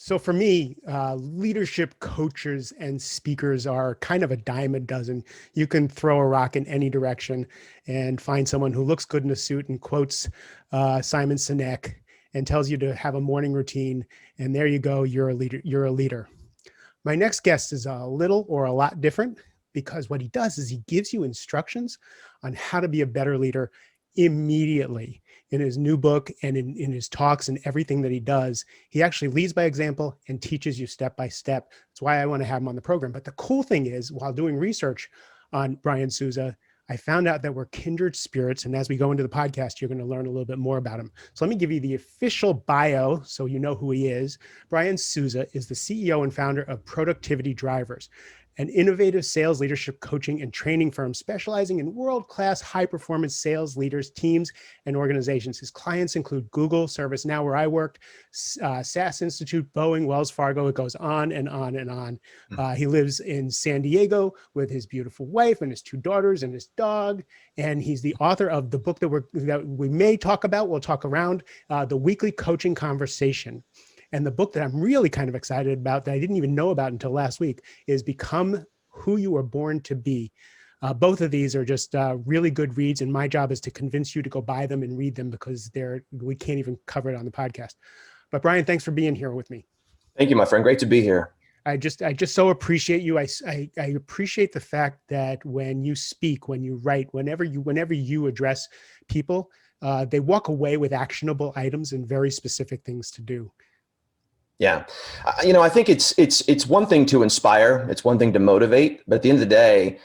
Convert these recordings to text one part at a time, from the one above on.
So for me, leadership coaches and speakers are kind of a dime a dozen. You can throw a rock in any direction and find someone who looks good in a suit and quotes Simon Sinek and tells you to have a morning routine. And there you go, you're a leader. You're a leader. My next guest is a little or a lot different because what he does is he gives you instructions on how to be a better leader immediately. In his new book and in his talks and everything that he does, he actually leads by example and teaches you step by step. That's why I want to have him on the program. But the cool thing is, while doing research on Brian Souza, I found out that we're kindred spirits. And as we go into the podcast, you're going to learn a little bit more about him. So let me give you the official bio so you know who he is. Brian Souza is the CEO and founder of Productivity Drivers, an innovative sales leadership coaching and training firm specializing in world-class high-performance sales leaders, teams, and organizations. His clients include Google, ServiceNow, where I worked, SAS Institute, Boeing, Wells Fargo. It goes on and on and on. He lives in San Diego with his beautiful wife and his two daughters and his dog. And he's the author of the book that we may talk about, we'll talk around, The Weekly Coaching Conversation. And the book that I'm really kind of excited about that I didn't even know about until last week is Become Who You Were Born to Be. Both of these are just really good reads. And my job is to convince you to go buy them and read them because we can't even cover it on the podcast. But Brian, thanks for being here with me. Thank you, my friend. Great to be here. I just so appreciate you. I appreciate the fact that when you speak, when you write, whenever you address people, they walk away with actionable items and very specific things to do. Yeah. I think it's one thing to inspire. It's one thing to motivate. But at the end of the day,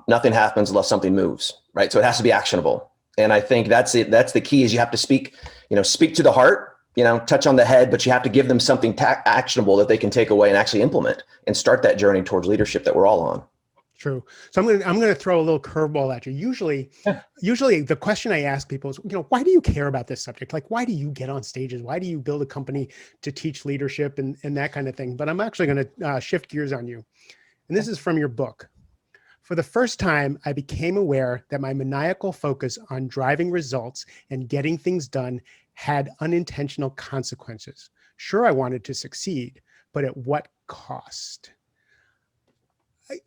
nothing happens unless something moves, right? So it has to be actionable. And I think that's it. That's the key is you have to speak to the heart, touch on the head, but you have to give them something actionable that they can take away and actually implement and start that journey towards leadership that we're all on. True. So I'm going to throw a little curveball at you. Usually the question I ask people is, why do you care about this subject? Like, why do you get on stages? Why do you build a company to teach leadership and that kind of thing? But I'm actually going to shift gears on you. And this is from your book. For the first time, I became aware that my maniacal focus on driving results and getting things done had unintentional consequences. Sure, I wanted to succeed, but at what cost?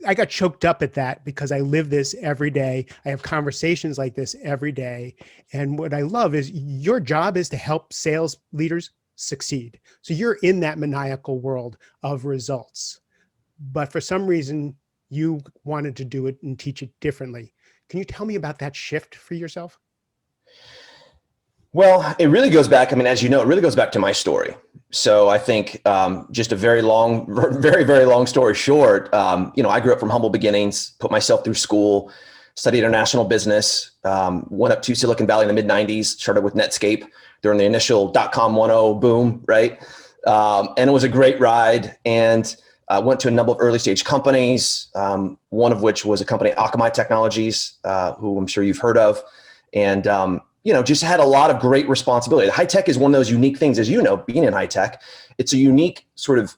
I got choked up at that because I live this every day. I have conversations like this every day. And what I love is your job is to help sales leaders succeed. So you're in that maniacal world of results. But for some reason, you wanted to do it and teach it differently. Can you tell me about that shift for yourself? Well, it really goes back. As you know, it really goes back to my story. So I think just a very, very long story short, I grew up from humble beginnings, put myself through school, studied international business, went up to Silicon Valley in the mid-90s, started with Netscape during the initial .com 1.0 boom, right? And it was a great ride. And I went to a number of early stage companies, one of which was a company, Akamai Technologies, who I'm sure you've heard of. And just had a lot of great responsibility. High tech is one of those unique things, as you know, being in high tech, it's a unique sort of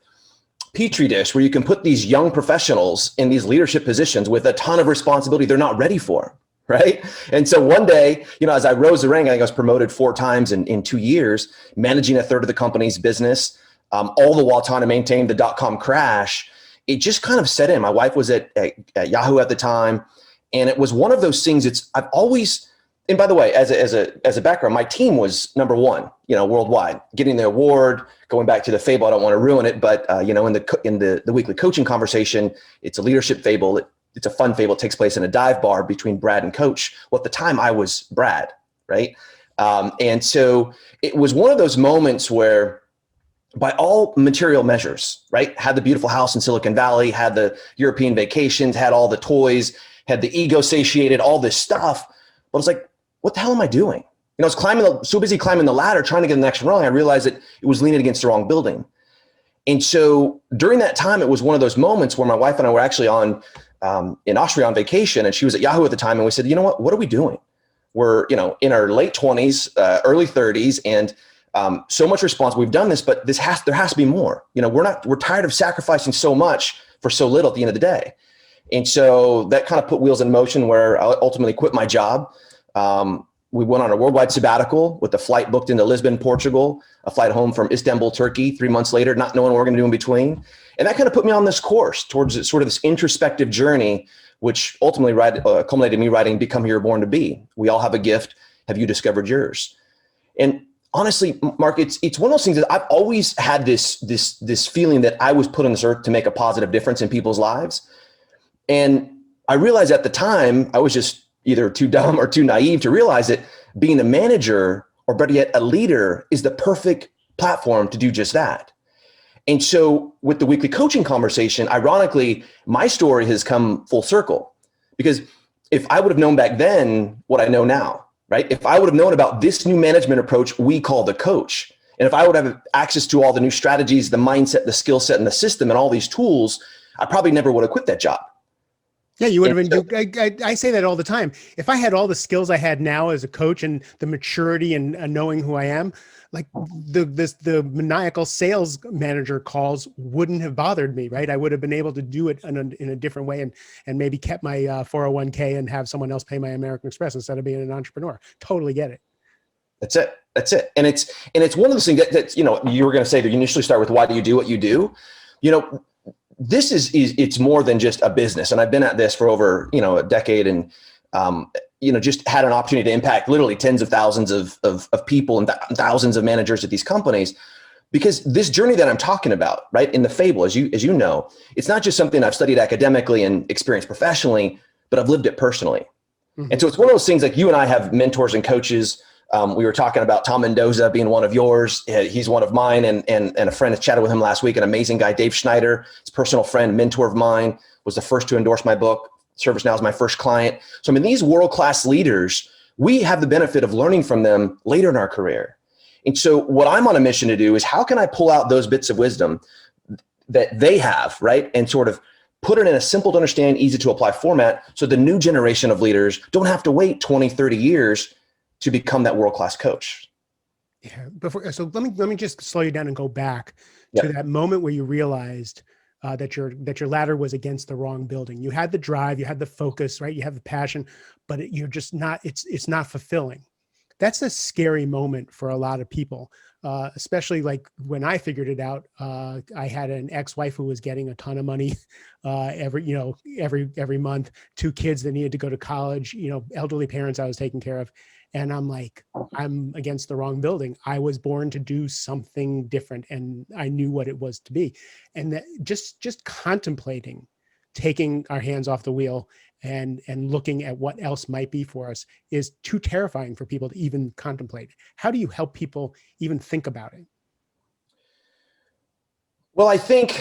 petri dish where you can put these young professionals in these leadership positions with a ton of responsibility they're not ready for, right? And so one day, as I rose the rank, I think I was promoted 4 times in 2 years, managing a third of the company's business, all the while trying to maintain the .com crash. It just kind of set in. My wife was at Yahoo at the time, and it was one of those things. I've always. And by the way, as a background, my team was number 1, worldwide, getting the award. Going back to the fable, I don't want to ruin it, but in the weekly coaching conversation, it's a leadership fable. It's a fun fable. It takes place in a dive bar between Brad and Coach. Well, at the time, I was Brad, right? And so it was one of those moments where, by all material measures, right, had the beautiful house in Silicon Valley, had the European vacations, had all the toys, had the ego satiated, all this stuff. But it's like, what the hell am I doing? I was so busy climbing the ladder, trying to get the next rung. I realized that it was leaning against the wrong building. And so during that time, it was one of those moments where my wife and I were actually in Austria on vacation, and she was at Yahoo at the time. And we said, what are we doing? We're, in our late 20s, early 30s, and so much response. We've done this, but there has to be more. We're tired of sacrificing so much for so little at the end of the day. And so that kind of put wheels in motion where I ultimately quit my job, We went on a worldwide sabbatical with a flight booked into Lisbon, Portugal, a flight home from Istanbul, Turkey, 3 months later, not knowing what we're going to do in between. And that kind of put me on this course towards sort of this introspective journey, which ultimately culminated in me writing Become Who You're Born to Be. We all have a gift. Have you discovered yours? And honestly, Mark, it's one of those things that I've always had this feeling that I was put on this earth to make a positive difference in people's lives. And I realized at the time I was just either too dumb or too naive to realize that being a manager, or better yet, a leader, is the perfect platform to do just that. And so with the weekly coaching conversation, ironically, my story has come full circle, because if I would have known back then what I know now, right? If I would have known about this new management approach we call the coach, and if I would have access to all the new strategies, the mindset, the skill set, and the system, and all these tools, I probably never would have quit that job. Yeah, you would have been. I say that all the time. If I had all the skills I had now as a coach and the maturity and knowing who I am, like the maniacal sales manager calls wouldn't have bothered me, right? I would have been able to do it in a different way, and maybe kept my 401k and have someone else pay my American Express instead of being an entrepreneur. Totally get it. That's it. And it's one of those things that you were going to say that you initially start with, why do you do what you do? This is it's more than just a business. And I've been at this for over, a decade, and, just had an opportunity to impact literally tens of thousands of people and thousands of managers at these companies, because this journey that I'm talking about, right, in the fable, as you know, it's not just something I've studied academically and experienced professionally, but I've lived it personally. Mm-hmm. And so it's one of those things, like you and I have mentors and coaches. We were talking about Tom Mendoza being one of yours. He's one of mine, and a friend has chatted with him last week, an amazing guy, Dave Schneider, his personal friend, mentor of mine, was the first to endorse my book. ServiceNow is my first client. So these world-class leaders, we have the benefit of learning from them later in our career. And so what I'm on a mission to do is, how can I pull out those bits of wisdom that they have, right, and sort of put it in a simple to understand, easy to apply format, so the new generation of leaders don't have to wait 20, 30 years to become that world-class coach. Yeah. So let me just slow you down and go back to that moment where you realized that your ladder was against the wrong building. You had the drive, you had the focus, right? You have the passion, but you're just not. It's not fulfilling. That's a scary moment for a lot of people, especially like when I figured it out. I had an ex-wife who was getting a ton of money every month, 2 kids that needed to go to college, elderly parents I was taking care of. And I'm like, I'm against the wrong building. I was born to do something different, and I knew what it was to be. And that just contemplating, taking our hands off the wheel and looking at what else might be for us is too terrifying for people to even contemplate. How do you help people even think about it? Well, I think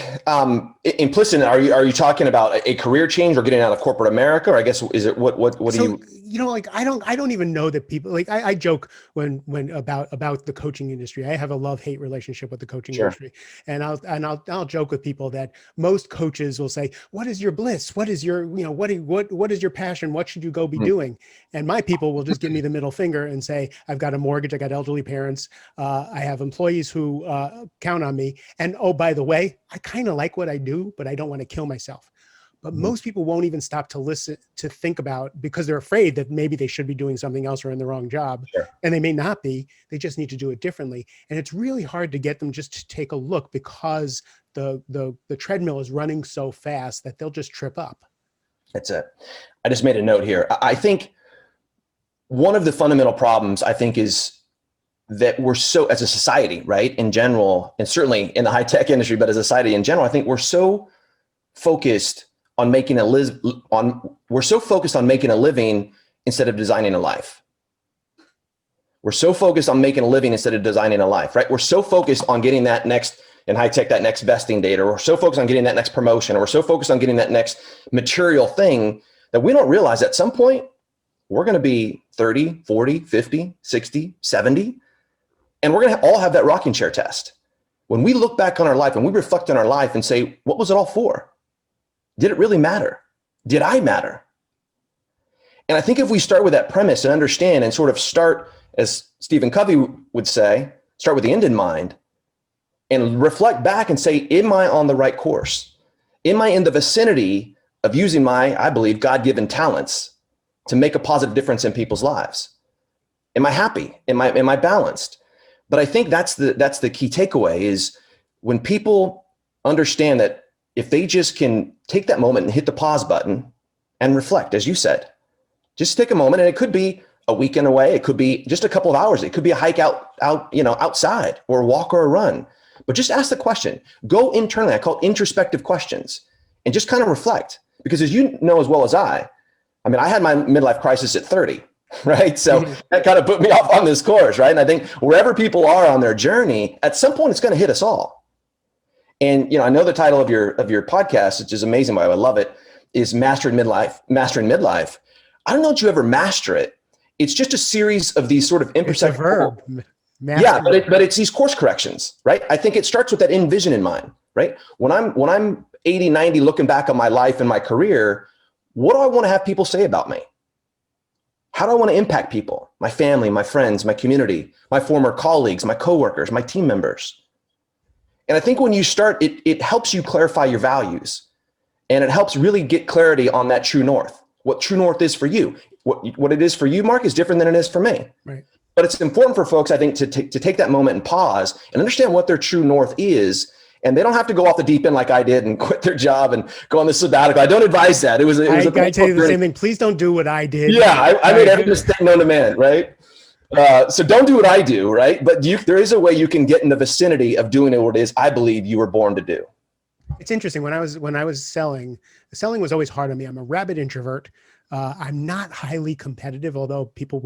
implicit. Are you talking about a career change or getting out of corporate America? Or I guess, is it what do you? Like I don't even know that people, like I joke when about the coaching industry. I have a love-hate relationship with the coaching industry, and I'll joke with people that most coaches will say, "What is your bliss? What is your what is your passion? What should you go be doing?" And my people will just give me the middle finger and say, "I've got a mortgage. I got elderly parents. I have employees who count on me. And oh, by the way, I kind of like what I do, but I don't want to kill myself." But most people won't even stop to listen, to think about, because they're afraid that maybe they should be doing something else or in the wrong job. And they may not be. They just need to do it differently. And it's really hard to get them just to take a look, because the treadmill is running so fast that they'll just trip up. That's it. I just made a note here. I think one of the fundamental problems, I think, is that we're so, as a society, right, in general, and certainly in the high tech industry, but as a society in general, I think we're so focused on making a living instead of designing a life. We're so focused on making a living instead of designing a life, right? We're so focused on getting that next, in high tech, that next vesting date, or we're so focused on getting that next promotion, or we're so focused on getting that next material thing that we don't realize at some point we're going to be 30, 40, 50, 60, 70. And we're going to all have that rocking chair test. When we look back on our life and we reflect on our life and say, what was it all for? Did it really matter? Did I matter? And I think if we start with that premise and understand and sort of start, as Stephen Covey would say, start with the end in mind and reflect back and say, am I on the right course? Am I in the vicinity of using my, I believe, God-given talents to make a positive difference in people's lives? Am I happy? Am I balanced? But I think that's the key takeaway is when people understand that if they just can take that moment and hit the pause button and reflect, as you said, just take a moment, and it could be a weekend away, it could be just a couple of hours, it could be a hike outside, or a walk or a run. But just ask the question, go internally. I call it introspective questions, and just kind of reflect. Because as you know as well as I mean, I had my midlife crisis at 30, right? So that kind of put me off on this course, right? And I think wherever people are on their journey, at some point it's going to hit us all. And I know the title of your podcast, which is amazing, by the way, I love it, is Mastering Midlife. I don't know that you ever master it. It's just a series of these sort of imperceptible. It's a verb. Yeah, but it's these course corrections, right? I think it starts with that end vision in mind, right? When I'm 80, 90, looking back on my life and my career, what do I want to have people say about me? How do I want to impact people? My family, my friends, my community, my former colleagues, my coworkers, my team members. And I think when you start, it helps you clarify your values, and it helps really get clarity on that true north. What true north is for you. What it is for you, Mark, is different than it is for me. Right. But it's important for folks, I think, to take that moment and pause and understand what their true north is. And they don't have to go off the deep end like I did and quit their job and go on the sabbatical. I don't advise that. I tell you the same thing. Please don't do what I did. Yeah, I made every mistake known to man, right? So don't do what I do, right? But there is a way you can get in the vicinity of doing what it is I believe you were born to do. It's interesting. When I was selling was always hard on me. I'm a rabid introvert. I'm not highly competitive, although people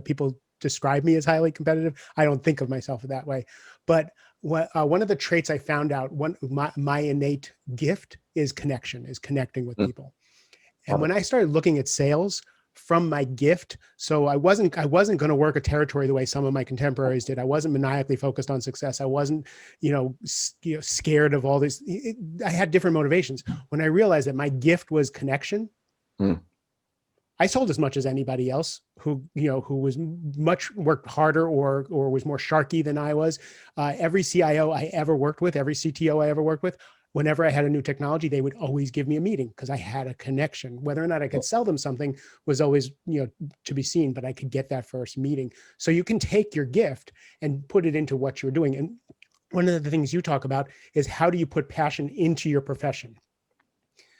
people describe me as highly competitive. I don't think of myself that way. But one of the traits I found out, my innate gift is connecting with people. And when I started looking at sales from my gift, so I wasn't going to work a territory the way some of my contemporaries did. I wasn't maniacally focused on success. I wasn't, scared of all this. I had different motivations. When I realized that my gift was connection, I sold as much as anybody else who was worked harder or was more sharky than I was. Every CIO I ever worked with, every CTO I ever worked with, whenever I had a new technology, they would always give me a meeting because I had a connection. Whether or not I could sell them something was always, to be seen, but I could get that first meeting. So you can take your gift and put it into what you're doing. And one of the things you talk about is how do you put passion into your profession?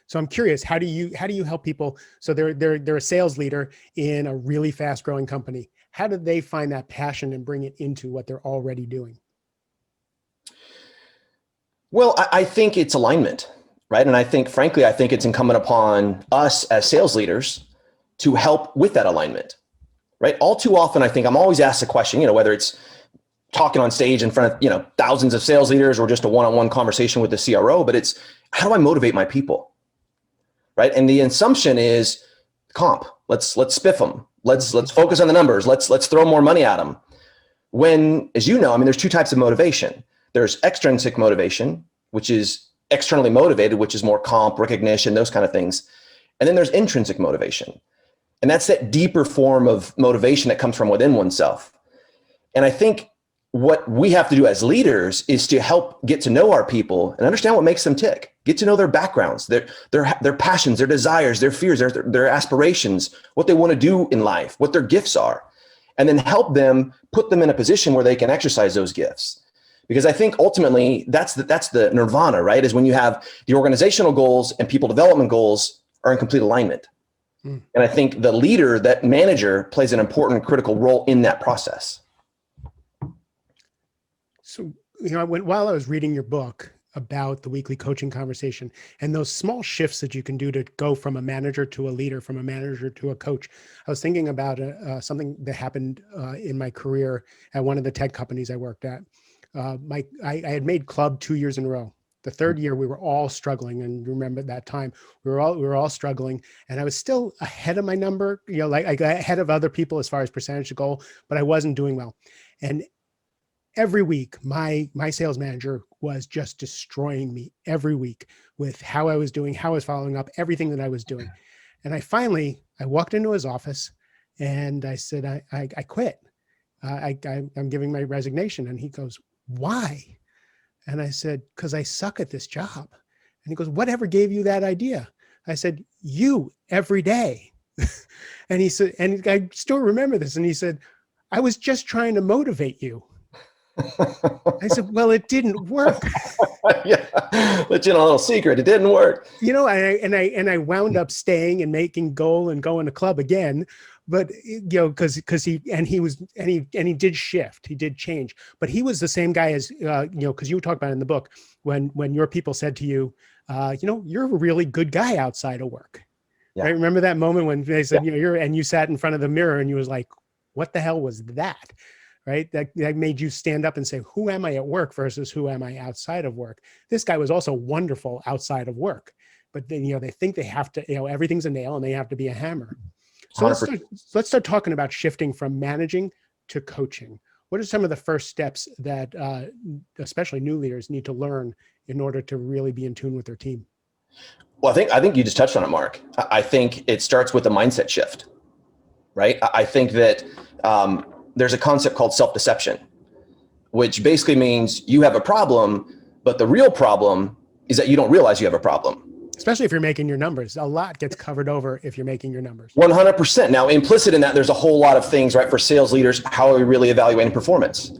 So I'm curious, how do you help people? So they're a sales leader in a really fast growing company. How do they find that passion and bring it into what they're already doing? Well, I think it's alignment, right? And I think, frankly, it's incumbent upon us as sales leaders to help with that alignment, right? All too often, I think I'm always asked the question, whether it's talking on stage in front of, thousands of sales leaders or just a one-on-one conversation with the CRO, but it's how do I motivate my people, right? And the assumption is comp. Let's spiff them. Let's focus on the numbers. Let's throw more money at them. When, as you know, there's two types of motivation. There's extrinsic motivation, which is externally motivated, which is more comp, recognition, those kind of things. And then there's intrinsic motivation. And that's that deeper form of motivation that comes from within oneself. And I think what we have to do as leaders is to help get to know our people and understand what makes them tick, get to know their backgrounds, their passions, their desires, their fears, their aspirations, what they want to do in life, what their gifts are, and then help them, put them in a position where they can exercise those gifts. Because I think ultimately that's the nirvana, right? Is when you have the organizational goals and people development goals are in complete alignment. And I think the leader, that manager, plays an important, critical role in that process. So, while I was reading your book about the weekly coaching conversation and those small shifts that you can do to go from a manager to a leader, from a manager to a coach, I was thinking about something that happened in my career at one of the tech companies I worked at. I had made club 2 years in a row. The third year we were all struggling, and remember that time we were all struggling, and I was still ahead of my number, like ahead of other people as far as percentage of goal, but I wasn't doing well. And every week my sales manager was just destroying me every week with how I was doing, how I was following up, everything that I was doing. And I walked into his office and I said, I quit. I'm giving my resignation. And he goes, why? And I said, because I suck at this job. And he goes, whatever gave you that idea? I said, you every day. And he said, and I still remember this. And he said, I was just trying to motivate you. I said, well, it didn't work. Yeah, let you in a little secret. It didn't work. I wound up staying and making goal and going to club again, but because he did shift, he did change, but he was the same guy as because you talk about it in the book when your people said to you, you're a really good guy outside of work. Yeah. Right? Remember that moment when they said, you sat in front of the mirror and you was like, what the hell was that? Right? That made you stand up and say, who am I at work versus who am I outside of work? This guy was also wonderful outside of work, but then, they think they have to, everything's a nail and they have to be a hammer. So let's start talking about shifting from managing to coaching. What are some of the first steps that especially new leaders need to learn in order to really be in tune with their team? Well, I think you just touched on it, Mark. I think it starts with a mindset shift, right? I think that there's a concept called self-deception, which basically means you have a problem, but the real problem is that you don't realize you have a problem. Especially if you're making your numbers. A lot gets covered over if you're making your numbers. 100%. Now, implicit in that, there's a whole lot of things, right? For sales leaders, how are we really evaluating performance,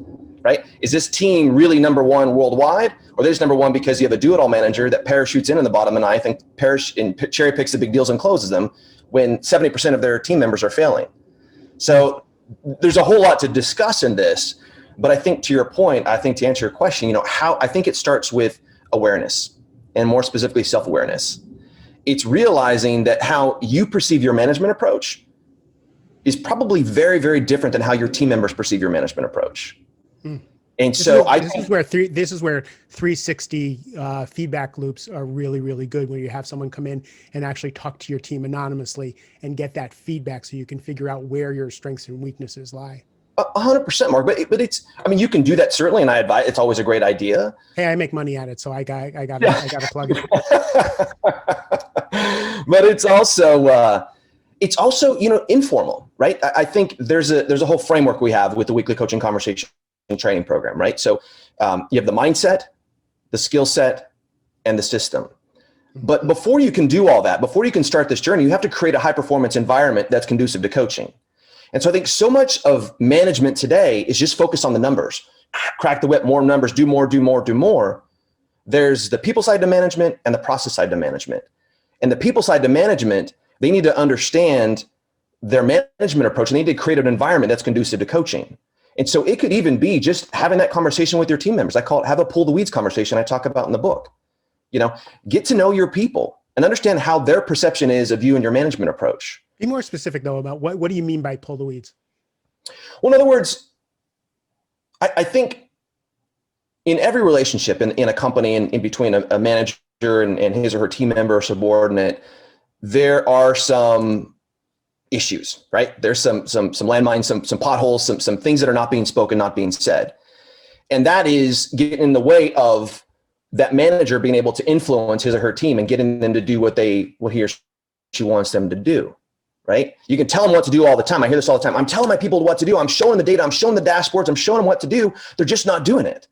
right? Is this team really number one worldwide? Or they're just number one because you have a do-it-all manager that parachutes in the bottom of the ninth and cherry picks the big deals and closes them when 70% of their team members are failing? So there's a whole lot to discuss in this, but I think to your point, I think to answer your question, I think it starts with awareness, and more specifically self-awareness. It's realizing that how you perceive your management approach is probably very, very different than how your team members perceive your management approach. And this is where 360 feedback loops are really, really good, where you have someone come in and actually talk to your team anonymously and get that feedback so you can figure out where your strengths and weaknesses lie. 100%, Mark. But you can do that certainly, and I advise it's always a great idea. Hey, I make money at it, so I got to plug it. But it's also informal, right? I think there's a whole framework we have with the weekly coaching conversation training program, right? So you have the mindset, the skill set, and the system. But before you can do all that, before you can start this journey, you have to create a high performance environment that's conducive to coaching. And so I think so much of management today is just focused on the numbers. Crack the whip, more numbers, do more, do more, do more. There's the people side to management and the process side to management. And the people side to management, they need to understand their management approach. They need to create an environment that's conducive to coaching. And so it could even be just having that conversation with your team members. I call it have a pull the weeds conversation I talk about in the book. Get to know your people and understand how their perception is of you and your management approach. Be more specific though about what do you mean by pull the weeds? Well, in other words, I think in every relationship in a company and in between a manager and his or her team member or subordinate, there are some issues, right? There's some landmines, some potholes, some things that are not being spoken, not being said. And that is getting in the way of that manager being able to influence his or her team and getting them to do what he or she wants them to do, right? You can tell them what to do all the time. I hear this all the time. I'm telling my people what to do. I'm showing the data. I'm showing the dashboards. I'm showing them what to do. They're just not doing it,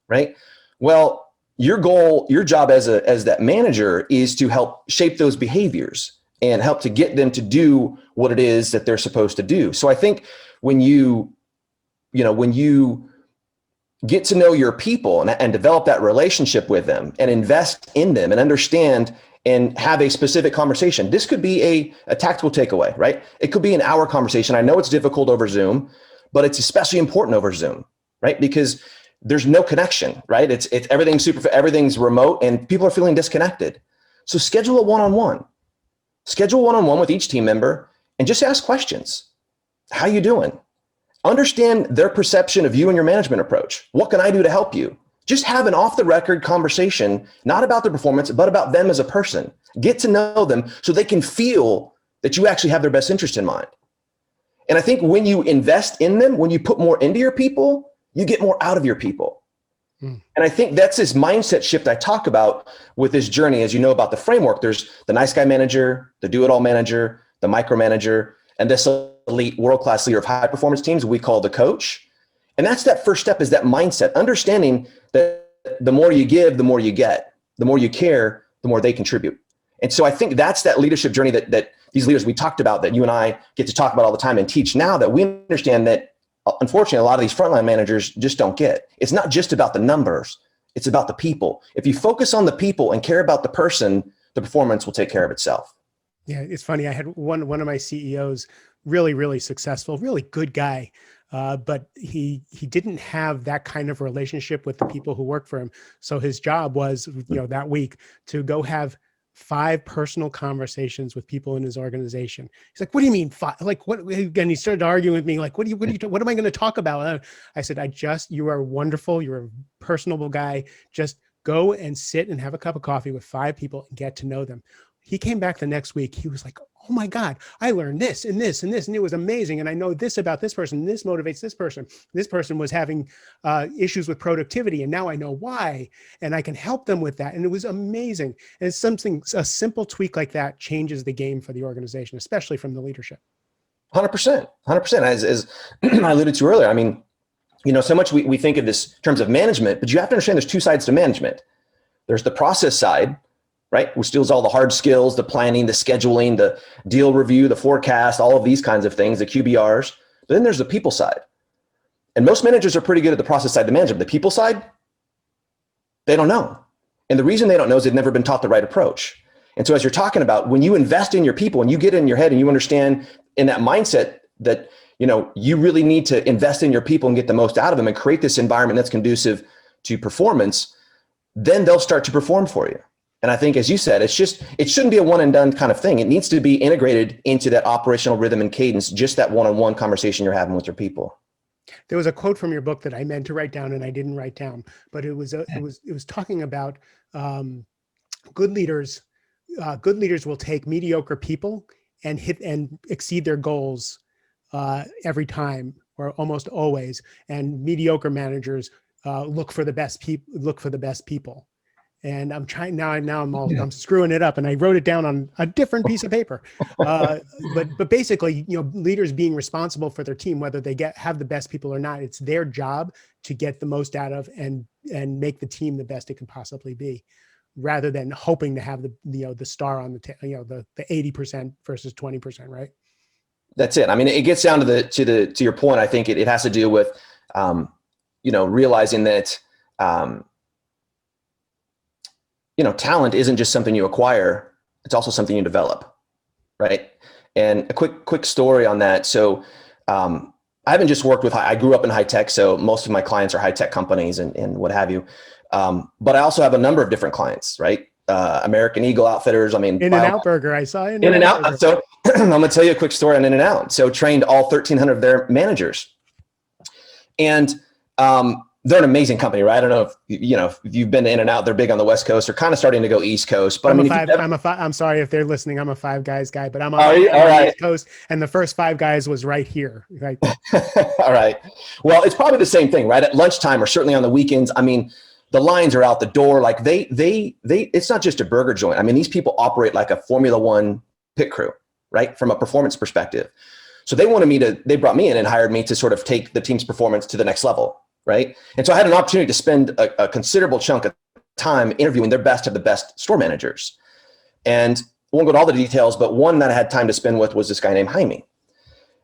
right? Well, your goal, your job as that manager is to help shape those behaviors and help to get them to do what it is that they're supposed to do. So I think when you get to know your people and develop that relationship with them and invest in them and understand and have a specific conversation. This could be a tactical takeaway, right? It could be an hour conversation. I know it's difficult over Zoom, but it's especially important over Zoom, right? Because there's no connection, right? It's everything's remote and people are feeling disconnected. So schedule a one-on-one. Schedule one-on-one with each team member and just ask questions. How you doing? Understand their perception of you and your management approach. What can I do to help you? Just have an off-the-record conversation, not about their performance, but about them as a person. Get to know them so they can feel that you actually have their best interest in mind. And I think when you invest in them, when you put more into your people, you get more out of your people. And I think that's this mindset shift I talk about with this journey. As you know about the framework, there's the nice guy manager, the do-it-all manager, the micromanager, and this elite world-class leader of high-performance teams we call the coach. And that's that first step, is that mindset, understanding that the more you give, the more you get. The more you care, the more they contribute. And so I think that's that leadership journey that these leaders we talked about, that you and I get to talk about all the time and teach now, that we understand that unfortunately, a lot of these frontline managers just don't get. It's not just about the numbers. It's about the people. If you focus on the people and care about the person, the performance will take care of itself. Yeah, it's funny. I had one of my CEOs, really, really successful, really good guy. But he didn't have that kind of relationship with the people who work for him. So his job was, that week to go have 5 personal conversations with people in his organization. He's like, "What do you mean 5? Like what?" Again, he started arguing with me, like, what am I going to talk about? I said, you are wonderful. You're a personable guy. Just go and sit and have a cup of coffee with 5 people and get to know them. He came back the next week. He was like, "Oh my God, I learned this and this and this, and it was amazing. And I know this about this person. And this motivates this person. This person was having issues with productivity, and now I know why, and I can help them with that." And it was amazing. And it's a simple tweak like that changes the game for the organization, especially from the leadership. 100%, 100%. As I alluded to earlier, I mean, so much we think of this in terms of management, but you have to understand there's 2 sides to management. There's the process side, right? Which deals all the hard skills, the planning, the scheduling, the deal review, the forecast, all of these kinds of things, the QBRs. But then there's the people side. And most managers are pretty good at the process side to manage them. The people side, they don't know. And the reason they don't know is they've never been taught the right approach. And so as you're talking about, when you invest in your people and you get in your head and you understand in that mindset that, you really need to invest in your people and get the most out of them and create this environment that's conducive to performance, then they'll start to perform for you. And I think, as you said, it shouldn't be a one and done kind of thing. It needs to be integrated into that operational rhythm and cadence, just that one-on-one conversation you're having with your people. There was a quote from your book that I meant to write down and I didn't write down, but it was talking about good leaders. Good leaders will take mediocre people and hit and exceed their goals every time, or almost always. And mediocre managers look for the best people. And I'm trying now. I'm screwing it up, and I wrote it down on a different piece of paper. But basically, leaders being responsible for their team, whether they have the best people or not, it's their job to get the most out of and make the team the best it can possibly be, rather than hoping to have the star on the 80% versus 20%, right? That's it. I mean, it gets down to your point. I think it has to do with realizing that. Talent isn't just something you acquire, it's also something you develop, right? And a quick story on that. So I haven't just worked I grew up in high tech, so most of my clients are high tech companies and what have you. But I also have a number of different clients, right? American Eagle Outfitters. I mean, In-N-Out Burger. I saw In-N-Out. So I'm going to tell you a quick story on In-N-Out. So trained all 1,300 of their managers. And they're an amazing company, right? I don't know if you've been to In-N-Out. They're big on the West Coast. They're kind of starting to go East Coast. But I'm sorry if they're listening. I'm a Five Guys guy, but I'm on the East Coast, and the first Five Guys was right here. Right. All right. Well, it's probably the same thing, right? At lunchtime or certainly on the weekends. I mean, the lines are out the door. Like they it's not just a burger joint. I mean, these people operate like a Formula One pit crew, right? From a performance perspective. So they brought me in and hired me to sort of take the team's performance to the next level. Right. And so I had an opportunity to spend a considerable chunk of time interviewing their best of the best store managers. And I won't go into all the details, but one that I had time to spend with was this guy named Jaime.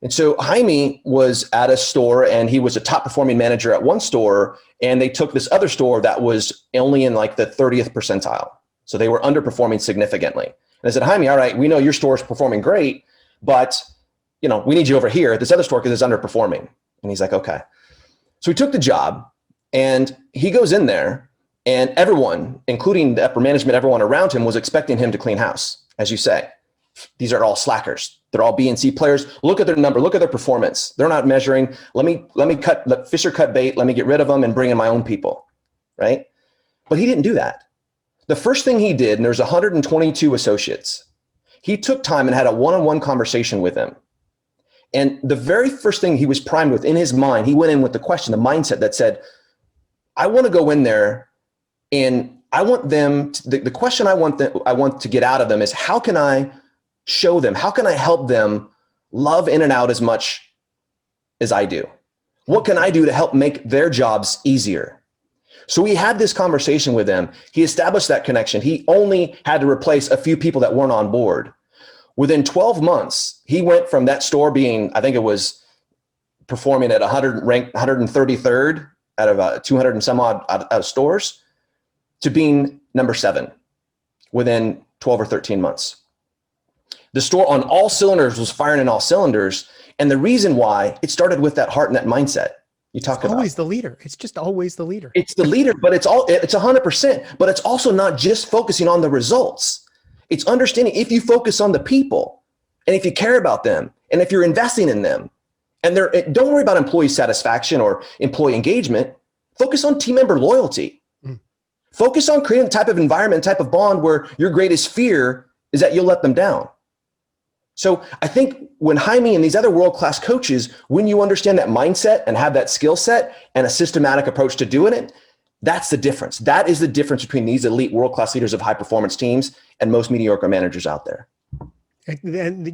And so Jaime was at a store and he was a top performing manager at one store. And they took this other store that was only in like the 30th percentile. So they were underperforming significantly. And I said, Jaime, all right, we know your store is performing great, but we need you over here at this other store because it's underperforming. And he's like, okay. So he took the job and he goes in there and everyone, including the upper management, everyone around him was expecting him to clean house. As you say, these are all slackers. They're all B and C players. Look at their number. Look at their performance. They're not measuring. Let me let Fisher cut bait. Let me get rid of them and bring in my own people. Right. But he didn't do that. The first thing he did, and there's 122 associates, he took time and had a one-on-one conversation with them. And the very first thing he was primed with in his mind, he went in with the question, the mindset that said, I want to go in there and I want them, the question I want to get out of them is, how can I show them, how can I help them love In-N-Out as much as I do? What can I do to help make their jobs easier? So we had this conversation with them. He established that connection. He only had to replace a few people that weren't on board. Within 12 months, he went from that store being, I think it was performing at 100 ranked 133rd out of 200 and some odd out of stores to being number 7 within 12 or 13 months. The store on all cylinders was firing in all cylinders. And the reason why, it started with that heart and that mindset you talk about. Always the leader. It's just always the leader. It's the leader, but it's 100%, but it's also not just focusing on the results. It's understanding if you focus on the people and if you care about them and if you're investing in them, and don't worry about employee satisfaction or employee engagement, focus on team member loyalty. Focus on creating the type of environment, type of bond where your greatest fear is that you'll let them down. So I think when Jaime and these other world-class coaches, when you understand that mindset and have that skill set and a systematic approach to doing it, that's the difference. That is the difference between these elite world-class leaders of high-performance teams and most mediocre managers out there. And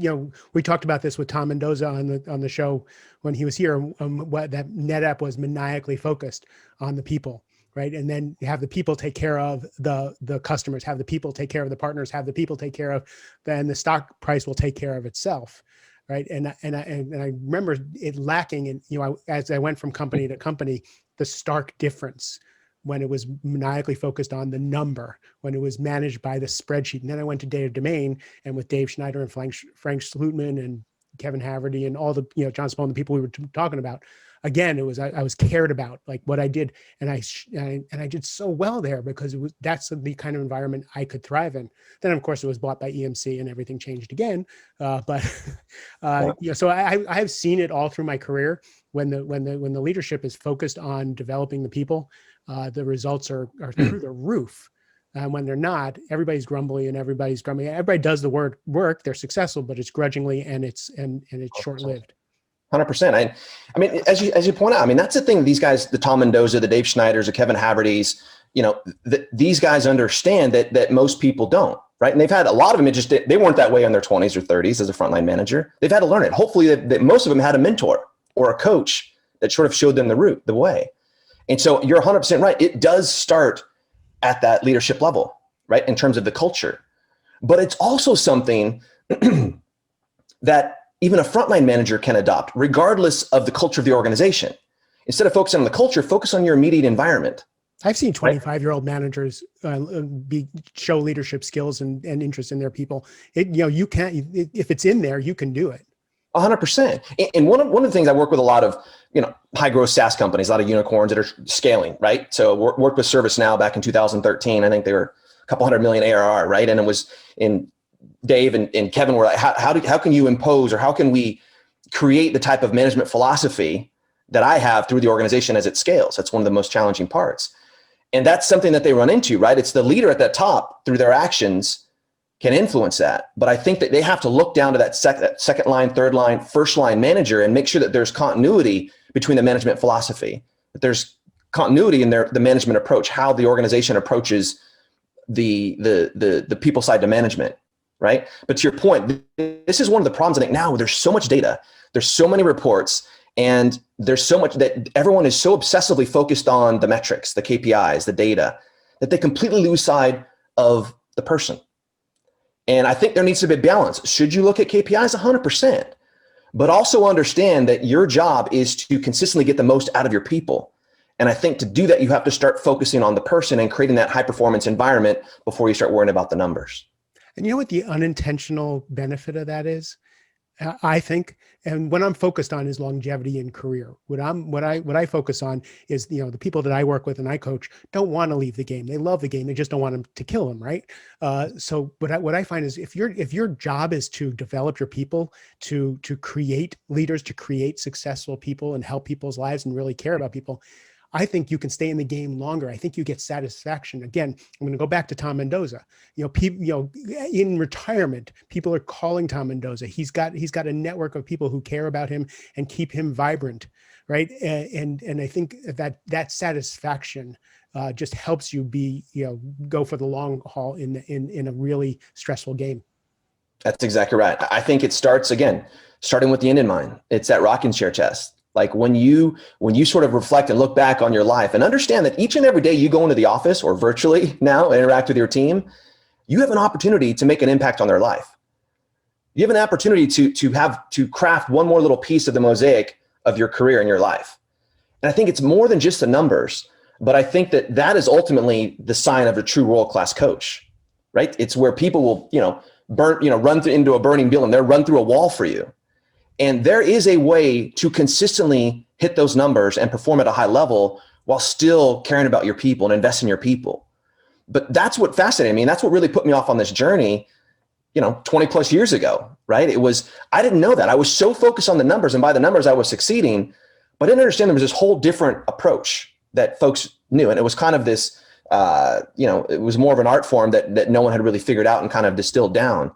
we talked about this with Tom Mendoza on the show when he was here. What that NetApp was maniacally focused on the people, right? And then have the people take care of the customers, have the people take care of the partners, have the people take care of, then the stock price will take care of itself, right? And I remember it lacking, and as I went from company to company, the stark difference when it was maniacally focused on the number, when it was managed by the spreadsheet. And then I went to Data Domain, and with Dave Schneider and Frank Slootman and Kevin Haverty and all the, John Spohn, the people we were talking about. Again, it was, I was cared about, like what I did. And I did so well there because that's the kind of environment I could thrive in. Then of course it was bought by EMC and everything changed again. So I have seen it all through my career. When the leadership is focused on developing the people, the results are through the roof. And when they're not, everybody's grumbly and everybody's grumbly. Everybody does the work, they're successful, but it's grudgingly and it's short-lived. 100%. I mean, as you point out, I mean, that's the thing. These guys, the Tom Mendoza, the Dave Schneiders, the Kevin Havertys, these guys understand that most people don't, right? And they've had a lot of them. They weren't that way in their 20s or 30s as a frontline manager. They've had to learn it. Hopefully, that most of them had a mentor or a coach that sort of showed them the way. And so you're 100% right. It does start at that leadership level, right? In terms of the culture, but it's also something that even a frontline manager can adopt regardless of the culture of the organization. Instead of focusing on the culture, focus on your immediate environment. I've seen 25-year-old managers show leadership skills and interest in their people. You can't, if it's in there, you can do it. 100%. And one of the things I work with a lot of, high growth SaaS companies, a lot of unicorns that are scaling, right? So worked with ServiceNow back in 2013. I think they were a couple hundred million ARR, right? And it was in Dave and Kevin were like, how can you impose, or how can we create the type of management philosophy that I have through the organization as it scales? That's one of the most challenging parts. And that's something that they run into, right? It's the leader at that top through their actions can influence that. But I think that they have to look down to that second line, third line, first line manager and make sure that there's continuity between the management philosophy, that there's continuity in the management approach, how the organization approaches the people side to management, right? But to your point, this is one of the problems. I think now there's so much data, there's so many reports, and there's so much that everyone is so obsessively focused on the metrics, the KPIs, the data, that they completely lose sight of the person. And I think there needs to be a balance. Should you look at KPIs? 100%, but also understand that your job is to consistently get the most out of your people. And I think to do that, you have to start focusing on the person and creating that high performance environment before you start worrying about the numbers. And you know what the unintentional benefit of that is? I think, and what I'm focused on is longevity in career. What I focus on is, the people that I work with and I coach don't want to leave the game. They love the game. They just don't want them to kill them, right? So what I find is if your job is to develop your people, to create leaders, to create successful people and help people's lives and really care about people, I think you can stay in the game longer. I think you get satisfaction. Again, I'm going to go back to Tom Mendoza. People, in retirement, people are calling Tom Mendoza. He's got a network of people who care about him and keep him vibrant, right? And I think that satisfaction just helps you go for the long haul in a really stressful game. That's exactly right. I think it starting with the end in mind. It's that rocking chair test. Like when you sort of reflect and look back on your life and understand that each and every day you go into the office or virtually now interact with your team, you have an opportunity to make an impact on their life. You have an opportunity to craft one more little piece of the mosaic of your career and your life. And I think it's more than just the numbers, but I think that that is ultimately the sign of a true world-class coach, right? It's where people will, run into a burning building. They'll run through a wall for you. And there is a way to consistently hit those numbers and perform at a high level while still caring about your people and invest in your people. But that's what fascinated me. And that's what really put me off on this journey, 20 plus years ago, right? I didn't know that. I was so focused on the numbers, and by the numbers I was succeeding, but I didn't understand there was this whole different approach that folks knew. And it was kind of this, it was more of an art form that no one had really figured out and kind of distilled down.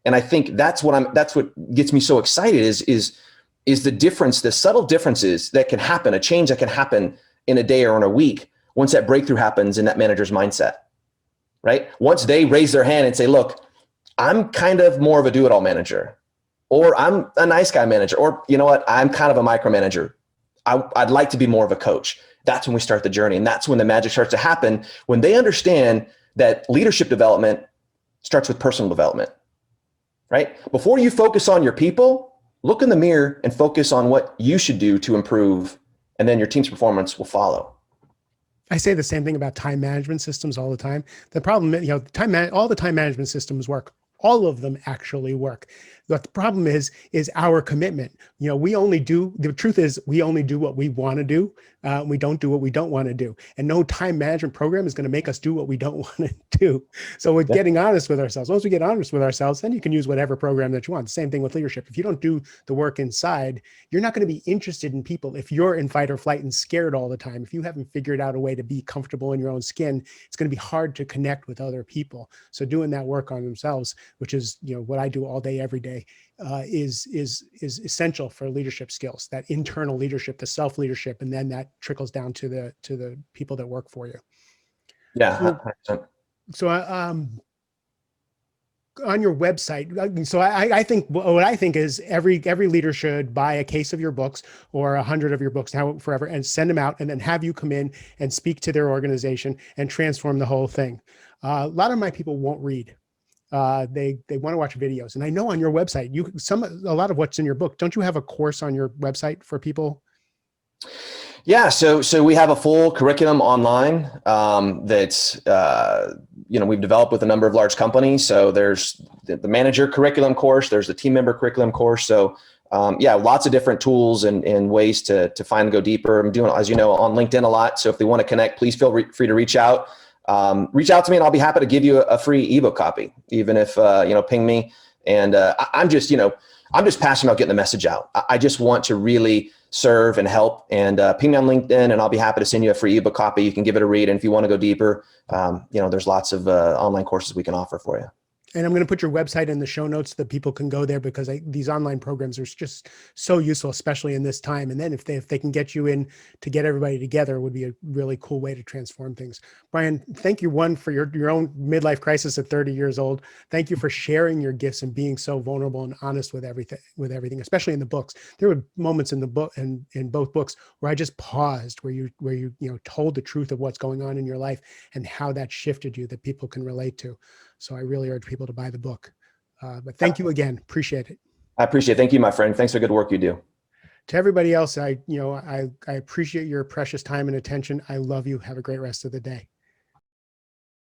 And I think that's what gets me so excited is the difference, the subtle differences that can happen, a change that can happen in a day or in a week once that breakthrough happens in that manager's mindset, right? Once they raise their hand and say, look, I'm kind of more of a do-it-all manager, or I'm a nice guy manager, or you know what, I'm kind of a micromanager. I'd like to be more of a coach. That's when we start the journey. And that's when the magic starts to happen, when they understand that leadership development starts with personal development, right? Before you focus on your people, look in the mirror and focus on what you should do to improve, and then your team's performance will follow. I say the same thing about time management systems all the time. The problem, all the time management systems work. All of them actually work. But the problem is our commitment. The truth is we only do what we want to do. We don't do what we don't want to do. And no time management program is going to make us do what we don't want to do. So with getting honest with ourselves, once we get honest with ourselves, then you can use whatever program that you want. Same thing with leadership. If you don't do the work inside, you're not going to be interested in people. If you're in fight or flight and scared all the time, if you haven't figured out a way to be comfortable in your own skin, it's going to be hard to connect with other people. So doing that work on themselves, which is what I do all day, every day, is essential for leadership skills. That internal leadership, the self leadership, and then that trickles down to the people that work for you. Yeah. So on your website, so I think what I think is every leader should buy a case of your books or 100 of your books now forever and send them out, and then have you come in and speak to their organization and transform the whole thing. A lot of my people won't read. They want to watch videos, and I know on your website, a lot of what's in your book. Don't you have a course on your website for people? Yeah, so we have a full curriculum online that's we've developed with a number of large companies. So there's the manager curriculum course, there's the team member curriculum course. So lots of different tools and ways to find and go deeper. I'm doing, as you know, on LinkedIn a lot. So if they want to connect, please feel free to reach out. Reach out to me and I'll be happy to give you a free ebook copy, even if, ping me. And I'm just passionate about getting the message out. I just want to really serve and help, and ping me on LinkedIn and I'll be happy to send you a free ebook copy. You can give it a read. And if you want to go deeper, there's lots of online courses we can offer for you. And I'm going to put your website in the show notes so that people can go there, because these online programs are just so useful, especially in this time. And then if they can get you in to get everybody together, it would be a really cool way to transform things. Brian, thank you, for your own midlife crisis at 30 years old. Thank you for sharing your gifts and being so vulnerable and honest with everything, especially in the books. There were moments in the book and in both books where I just paused, where you told the truth of what's going on in your life and how that shifted you, that people can relate to. So I really urge people to buy the book. But thank you again. Appreciate it. I appreciate it. Thank you, my friend. Thanks for the good work you do. To everybody else, I appreciate your precious time and attention. I love you. Have a great rest of the day.